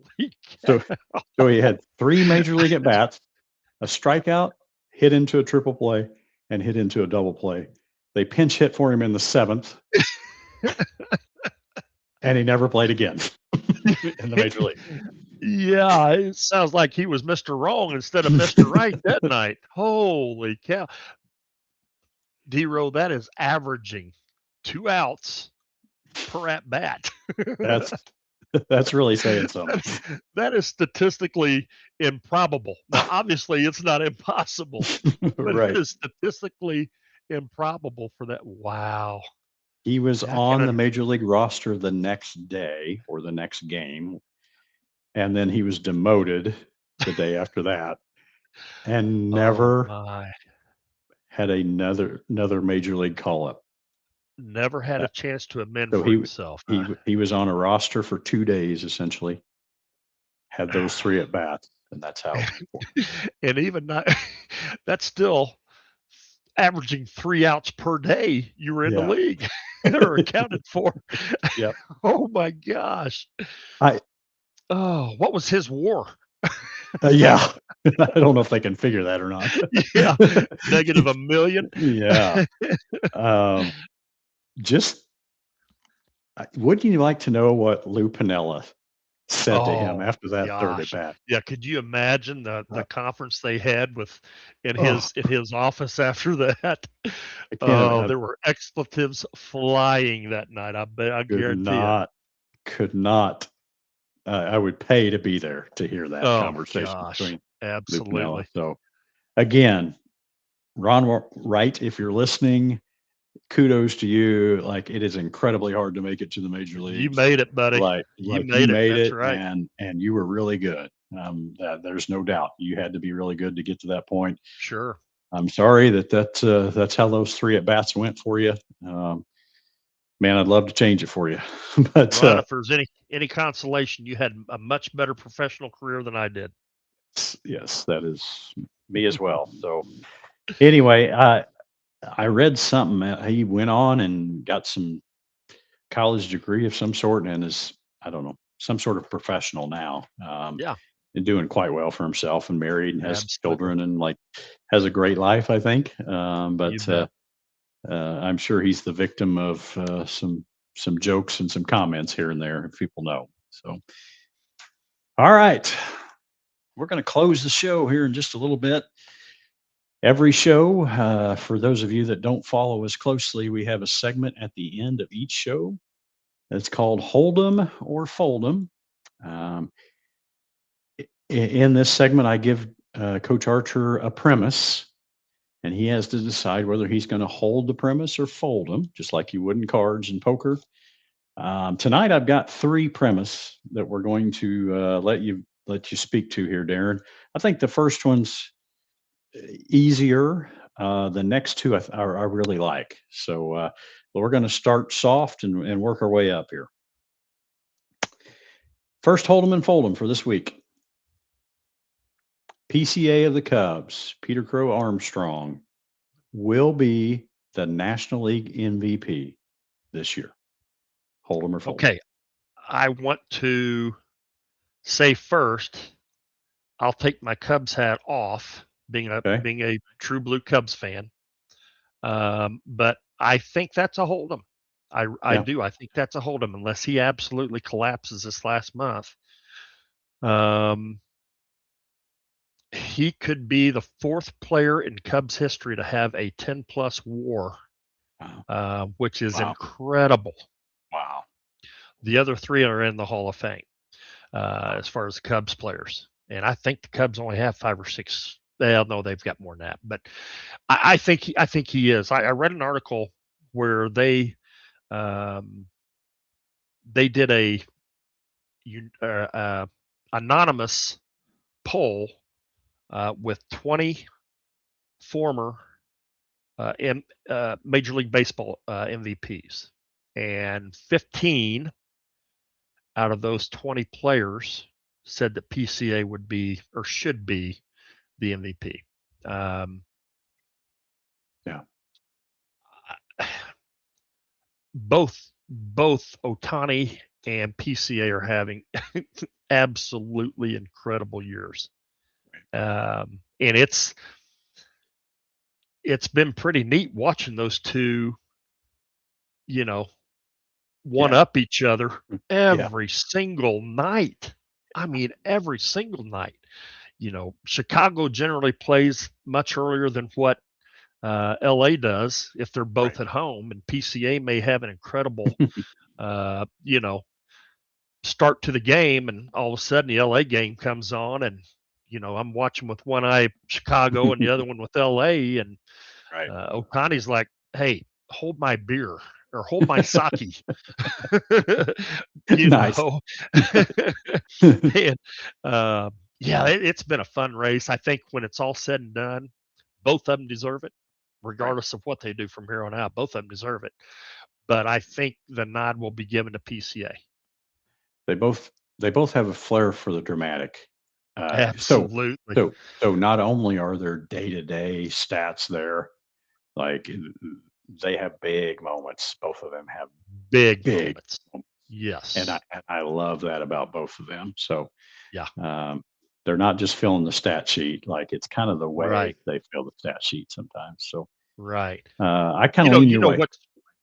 So, cow. so he had 3 major league at bats, a strikeout, hit into a triple play, and hit into a double play. They pinch hit for him in the 7th, and he never played again in the major league. Yeah, it sounds like he was Mr. Wrong instead of Mr. Right that night. Holy cow. DeRo, that is averaging 2 outs per at bat. That's really saying something. That is statistically improbable. Now, obviously, it's not impossible, but Right. it is statistically improbable for that. Wow. He was That on kinda the major league roster the next day or the next game, and then he was demoted the day after that, and oh never my. had another major league call up. Never had a chance to amend So for himself, huh? he was on a roster for 2 days essentially, had those 3 at bats, and that's how. And even not that's still averaging 3 outs per day you were in the Yeah. league or accounted for. Yep. Oh my gosh. I What was his WAR? yeah. I don't know if they can figure that or not. Yeah, negative a million. Yeah. Just wouldn't you like to know what Lou Piniella said to him Oh after that 3rd at gosh. bat? Yeah, could you imagine the Uh, conference they had with oh, in his office after that? I can't Oh, I there were expletives flying that night. I could guarantee it. not could not I would pay to be there to hear that Oh conversation gosh, between Lou Piniella. absolutely. So, again, Ron Wright, if you're listening, kudos to you. Like, it is incredibly hard to make it to the major You leagues. made it, buddy. You You made it. made That's it, right. and you were really good. There's no doubt you had to be really good to get to that point. Sure. I'm sorry that's how those 3 at bats went for you. Man, I'd love to change it for you, but Ron, if there's any consolation, you had a much better professional career than I did. yes, that is me as well. So anyway, I read something. He went on and got some college degree of some sort and is, I don't know, some sort of professional now. Yeah, And doing quite well for himself and married and has absolutely. children and like has a great life, I think. You bet. I'm sure he's the victim of some jokes and some comments here and there, if people know. So, all right, we're going to close the show here in just a little bit. Every show, for those of you that don't follow us closely, we have a segment at the end of each show. It's called Hold'em or Fold'em. Um, in this segment, I give Coach Archer a premise, and he has to decide whether he's going to hold the premise or fold them, just like you would in cards and poker. Tonight, I've got 3 premise that we're going to let you speak to here, Darren. I think the first one's easier. The next 2 I really like. So we're going to start soft and work our way up here. First, hold 'em and fold 'em for this week. PCA of the Cubs, Peter Crow Armstrong, will be the National League MVP this year. Hold 'em or fold 'em. Okay, I want to say first, I'll take my Cubs hat off, Okay. being a true blue Cubs fan. But I think that's a hold'em. I Yeah. do. I think that's a hold'em unless he absolutely collapses this last month. Um, he could be the 4th player in Cubs history to have a 10 plus WAR, Wow. which is Wow. incredible. Wow. The other 3 are in the Hall of Fame Wow. as far as the Cubs players, and I think the Cubs only have 5 or 6. Well, no, they've got more than that, but I think he is. I read an article where um, they did a anonymous poll with 20 former Major League Baseball MVPs, and 15 out of those 20 players said that PCA would be or should be the MVP. Yeah. Both Ohtani and PCA are having absolutely incredible years, and it's been pretty neat watching those two, one Yeah. up each other Yeah. every single night. I mean, every single night. Chicago generally plays much earlier than what LA does if they're Right. both at home, and PCA may have an incredible, start to the game, and all of a sudden the LA game comes on, and I'm watching with one eye Chicago and the other one with LA, and Right. Otani's like, "Hey, hold my beer or hold my sake," you Nice. know. And yeah, it's been a fun race. I think when it's all said and done, both of them deserve it, Right. regardless of what they do from here on out. Both of them deserve it. But I think the nod will be given to PCA. They both have a flair for the dramatic. So Absolutely. so not only are there day-to-day stats there, like they have big moments. Both of them have Big big moments. moments. Yes. And I love that about both of them. So Yeah. they're not just filling the stat sheet. Like it's kind of the way Right. they fill the stat sheet sometimes. So Right. I kind of lean You your know way.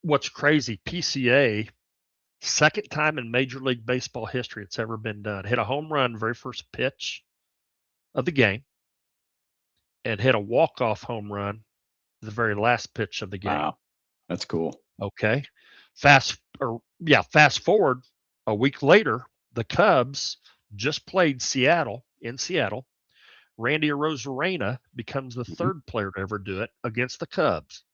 what's crazy? PCA, second time in Major League Baseball history it's ever been done. Hit a home run very first pitch of the game, and hit a walk-off home run the very last pitch of the game. Wow, that's cool. Okay. Fast forward a week later, the Cubs just played in Seattle. Randy Arozarena becomes the Mhm. third player to ever do it against the Cubs.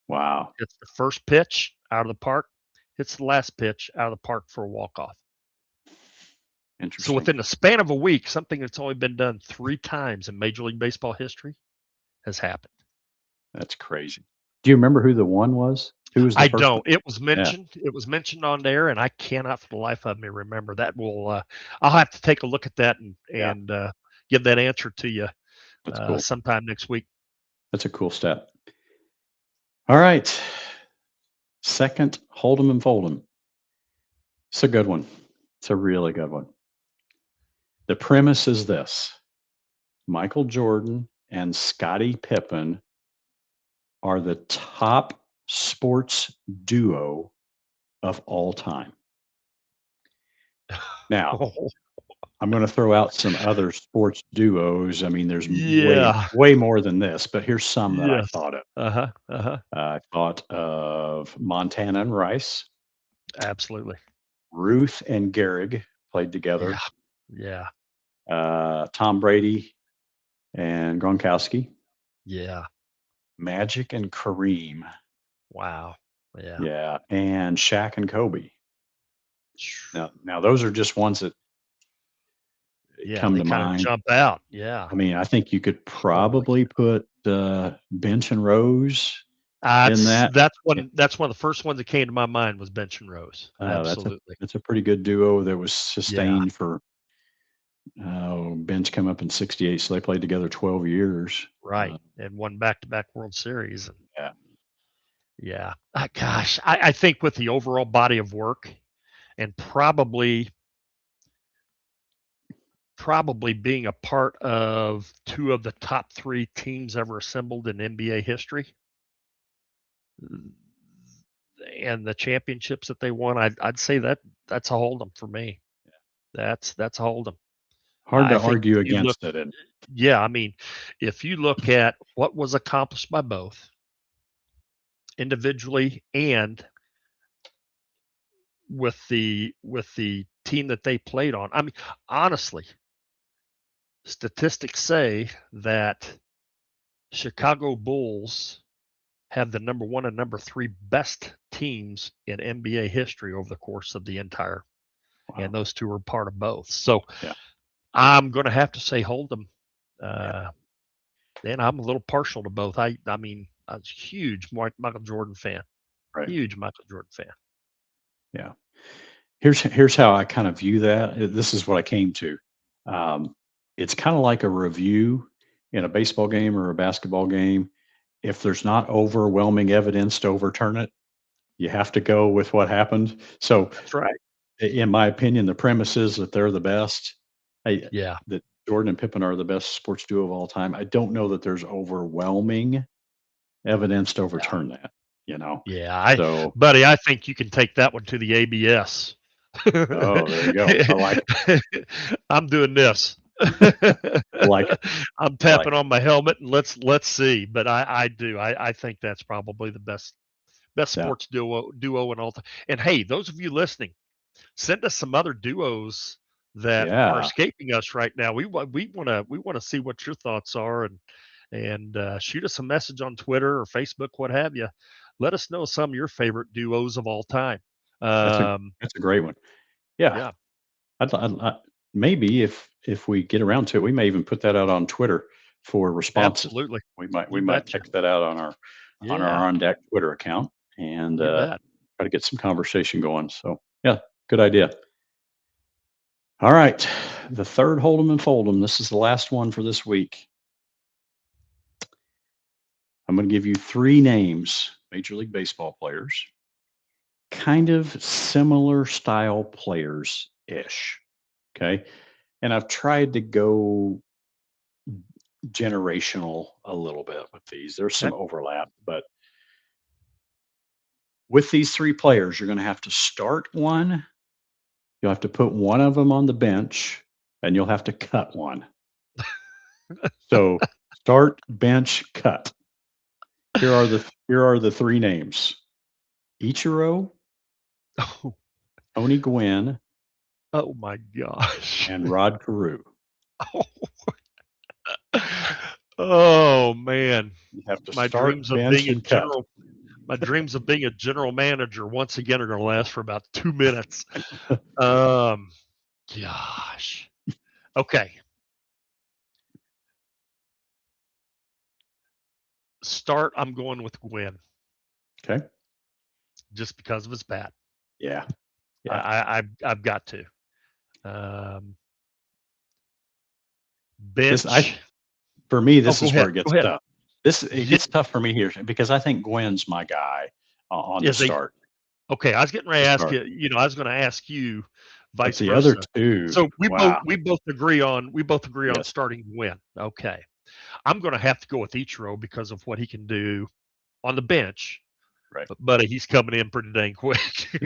Wow, Hits the first pitch out of the park, hits the last pitch out of the park for a walk-off. So interesting. within the span of a week, something that's only been done 3 times in Major League Baseball history has happened. That's crazy. Do you remember who the one was? Who was the I first one? don't. It was Yeah, mentioned. It was mentioned on there, and I cannot for the life of me remember. That will. I'll have to take a look at that and yeah, give that answer to you that's cool. sometime next week. That's a cool step. All right, second, hold 'em and fold 'em. It's a good one. It's a really good one. The premise is this: Michael Jordan and Scottie Pippen are the top sports duo of all time. Now, Oh, I'm going to throw out some other sports duos. I mean, there's yeah. way more than this, but here's some that I Yes. thought of. Uh huh. Uh huh. I thought of Montana and Rice, Absolutely. Ruth and Gehrig played Yeah. together, Yeah. Tom Brady and Gronkowski, Yeah. Magic and Kareem, Wow. Yeah. yeah, and Shaq and Kobe. Now those are just ones that Yeah. come They to kind of mind. jump out. Yeah. I mean, I think you could Totally. probably put Bench and Rose in That's that. that's Yeah, one. That's one of the first ones that came to my mind was Bench and Rose. that's a Absolutely. that's a pretty good duo that was Yeah. sustained for. Bench come up in '68, so they played together 12 years. Right. And won back-to-back World Series. And Yeah, yeah. Gosh, I think with the overall body of work, and probably being a part of 2 of the top 3 teams ever assembled in NBA history, and the championships that they won, I'd say that's a hold 'em for me. That's a hold 'em. hard I to think if argue you look against it. And Yeah, I mean, if you look at what was accomplished by both individually and with the team that they played on. I mean, honestly, statistics say that Chicago Bulls have the number 1 and number 3 best teams in NBA history over the course of the entire, and wow, those 2 are part of both. So, yeah, I'm going to have to say Hold'em. Yeah, And I'm a little partial to both. I mean, I was a huge Michael Jordan fan. right. Huge Michael Jordan fan. Yeah. Here's how I kind of view that. This is what I came to. Um, it's kind of like a review in a baseball game or a basketball game. If there's not overwhelming evidence to overturn it, you have to go with what happened. So, That's right. in my opinion, the premise is that they're the best. Yeah. That Jordan and Pippen are the best sports duo of all time. I don't know that there's overwhelming evidence to Yeah. overturn that. You know, Yeah. so Buddy, I think you can take that one to the ABS. oh, there you go. I like it. I'm doing this. I like it. I'm I like tapping it. on my helmet and let's see. But I do. I think that's probably the best Yeah. sports duo and all time. And hey, those of you listening, send us some other duos that are Yeah. escaping us right now. We want to see what your thoughts are, and shoot us a message on Twitter or Facebook, what have you. Let us know some of your favorite duos of all time. That's a Um, that's a great one. Yeah. yeah, Maybe if we get around to it, we may even put that out on Twitter for responses. absolutely. We You might betcha. text that out on Yeah, our on deck Twitter account and you bet. try to get some conversation going. So yeah, good idea. All right, the third Hold'em and Fold'em. This is the last one for this week. I'm going to give you three names, Major League Baseball players, kind of similar style players ish. Okay, and I've tried to go generational a little bit with these. There's some Okay. overlap, but with these three players, you're going to have to start one. You'll have to put one of them on the bench, and you'll have to cut one. So start, bench, cut. Here are the three names: Ichiro, Oh, Tony Gwynn, oh my gosh. and Rod Carew. Oh man, You have to my start, dreams of bench, being a and cut. general my dreams of being a general manager once again are going to last for about 2 minutes. Um, Gosh. Okay. Start. I'm going with Gwyn Okay. just because of his bat. Yeah. I, Yeah. I've got to. Um, This I Bench. For me, Oh, this go is where ahead. it Go gets ahead. tough. It Yeah, gets tough for me here because I think Gwen's my guy on the is he start. okay? I was getting ready The to ask start, you. I was going to ask you, but vice the other versa. two, So wow, we both agree on yes, starting Gwyn. Okay. I'm going to have to go with Ichiro because of what he can do on the bench. right, But buddy, he's coming in pretty dang quick.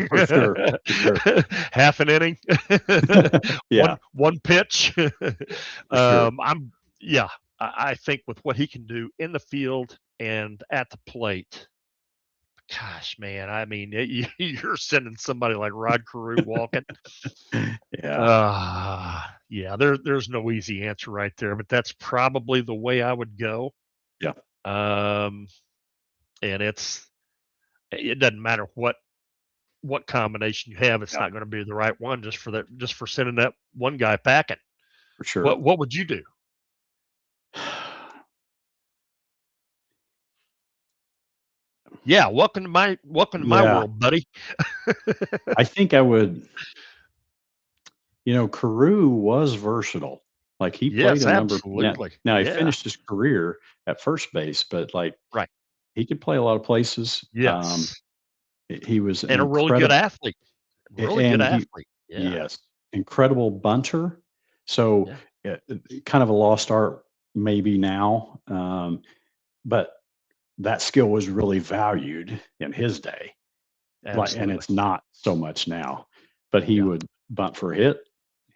for sure, Half an inning, yeah, one pitch. for sure, I'm yeah. I think with what he can do in the field and at the plate, gosh, man. I mean, you're sending somebody like Rod Carew walking. yeah, Yeah. There's no easy answer right there, but that's probably the way I would go. yeah, Um, and it doesn't matter what combination you have, it's yeah, not going to be the right one just for sending that one guy packing. for sure. What would you do? Yeah, welcome to my Yeah, world, buddy. I think I would. Carew was versatile. Like he played Yes, a number. absolutely. Now he Yeah, finished his career at first base, but like right. he could play a lot of places. Yes, He was an and a really good incredible, athlete. Really good and he athlete. Yeah, yes, incredible bunter. So, yeah, kind of a lost art maybe now, but that skill was really valued in his day, and absolutely. it's not so much now. But he Yeah, would bunt for a hit.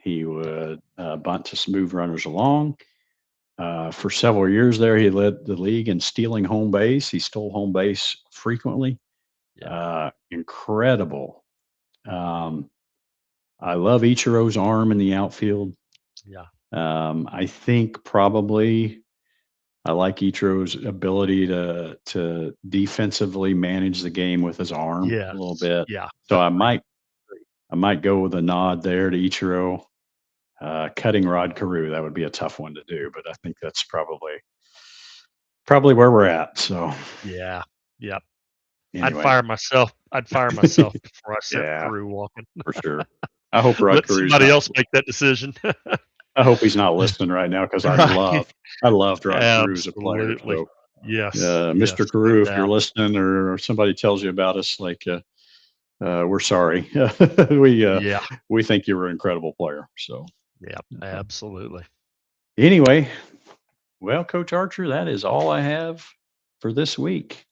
He would bunt to move runners along. For several years there, he led the league in stealing home base. He stole home base frequently. yeah, Incredible. Um, I love Ichiro's arm in the outfield. yeah, I think probably I like Ichiro's ability to defensively manage the game with his arm a little yes, bit. yeah. So Agree. I might go with a nod there to Ichiro. Cutting Rod Carew, that would be a tough one to do, but I think that's probably where we're at. So Yeah. Yep. anyway, I'd fire myself before I sent yeah, Carew walking. for sure. I hope Rod Let Carew's somebody not. else make that decision. I hope he's not listening right now because Right. I loved Rod Carew as a player. Absolutely. So Yes. Mr. Yes. No Carew, if you're doubt. listening or somebody tells you about us, like we're sorry. we uh, Yeah. we think you were an incredible player. So Yep. uh, Absolutely. anyway, well, Coach Archer, that is all I have for this week.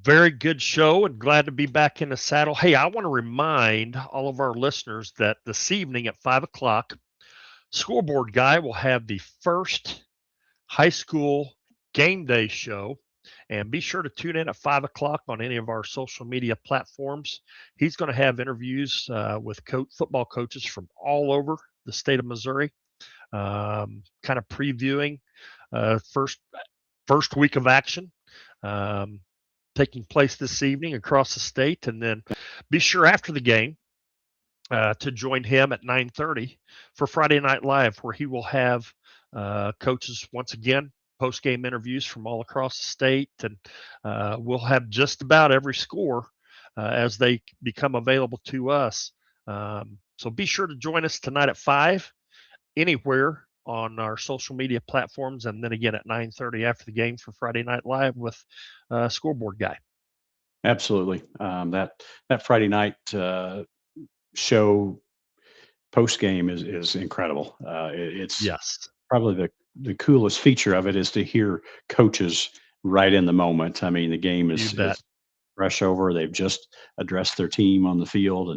Very good show and glad to be back in the saddle. Hey, I want to remind all of our listeners that this evening at 5 o'clock, Scoreboard Guy will have the first high school game day show. And be sure to tune in at 5 o'clock on any of our social media platforms. He's going to have interviews with football coaches from all over the state of Missouri, kind of previewing first week of action. Um, Taking place this evening across the state. And then be sure after the game to join him at 9:30 for Friday Night Live, where he will have coaches once again post-game interviews from all across the state, and we'll have just about every score as they become available to us. So be sure to join us tonight at 5 anywhere on our social media platforms, and then again at 9:30 after the game for Friday Night Live with Scoreboard Guy. Absolutely. That Friday night show post game is incredible. It's Yes, probably the coolest feature of it is to hear coaches right in the moment. I mean, the game you is bet. fresh over. They've just addressed their team on the field,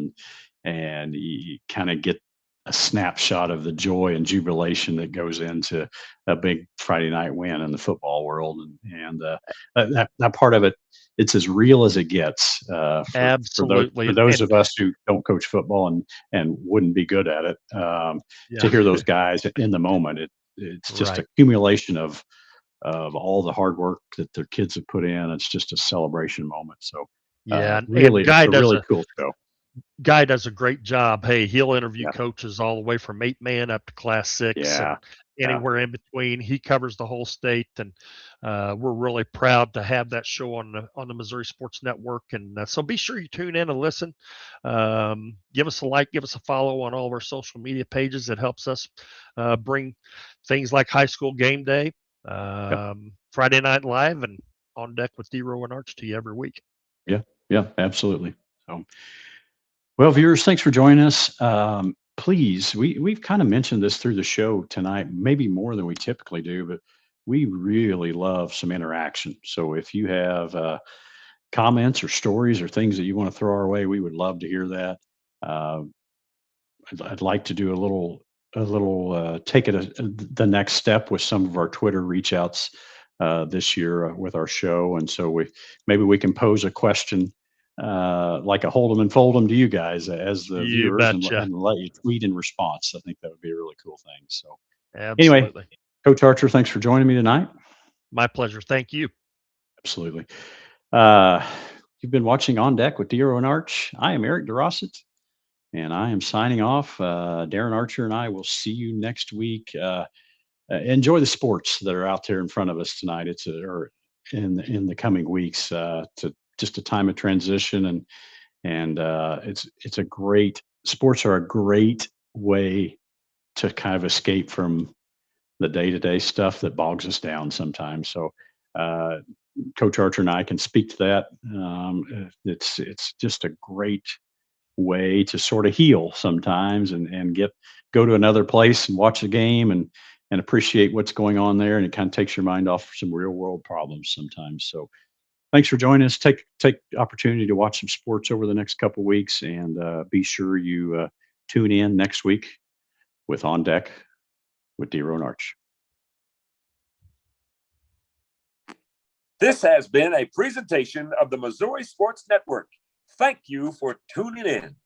and you kind of get a snapshot of the joy and jubilation that goes into a big Friday night win in the football world, and that part of it, it's as real as it gets for Absolutely. those And of us who don't coach football and wouldn't be good at it. To yeah, hear those guys in the moment, it's just right. accumulation of all the hard work that their kids have put in. It's just a celebration moment. So, Yeah, and really, it's a really cool show. Guy does a great job. Hey, he'll interview Yeah, coaches all the way from 8 man up to Class 6 yeah, and yeah, anywhere in between. He covers the whole state, and we're really proud to have that show on the Missouri Sports Network. And so be sure you tune in and listen. Give us a like, give us a follow on all of our social media pages. It helps us bring things like high school game day, yeah, Friday Night Live, and On Deck with DeRo and Arch to you every week. yeah, yeah, absolutely. So, well, viewers, thanks for joining us. Please, we've kind of mentioned this through the show tonight, maybe more than we typically do, but we really love some interaction. So if you have comments or stories or things that you want to throw our way, we would love to hear that. Uh, I'd like to do a little take it the next step with some of our Twitter reach outs this year with our show, and so maybe we can pose a question like a hold 'em and fold 'em to you guys as the You viewers betcha. and let you tweet in response. I think that would be a really cool thing. So anyway, Absolutely. Coach Archer, thanks for joining me tonight. My pleasure. Thank you. Absolutely. Uh, you've been watching On Deck with DeRo and Arch. I am Eric DeRosset. And I am signing off. Darren Archer and I will see you next week. Enjoy the sports that are out there in front of us tonight. Or in the coming weeks. To just a time of transition, and it's a great sports are a great way to kind of escape from the day to day stuff that bogs us down sometimes. So. Coach Archer and I can speak to that. It's just a great way to sort of heal sometimes and go to another place and watch the game and appreciate what's going on there, and it kind of takes your mind off some real world problems sometimes. So thanks for joining us. Take the opportunity to watch some sports over the next couple of weeks, and be sure you tune in next week with On Deck with DeRo and Arch. This has been a presentation of the Missouri Sports Network. Thank you for tuning in.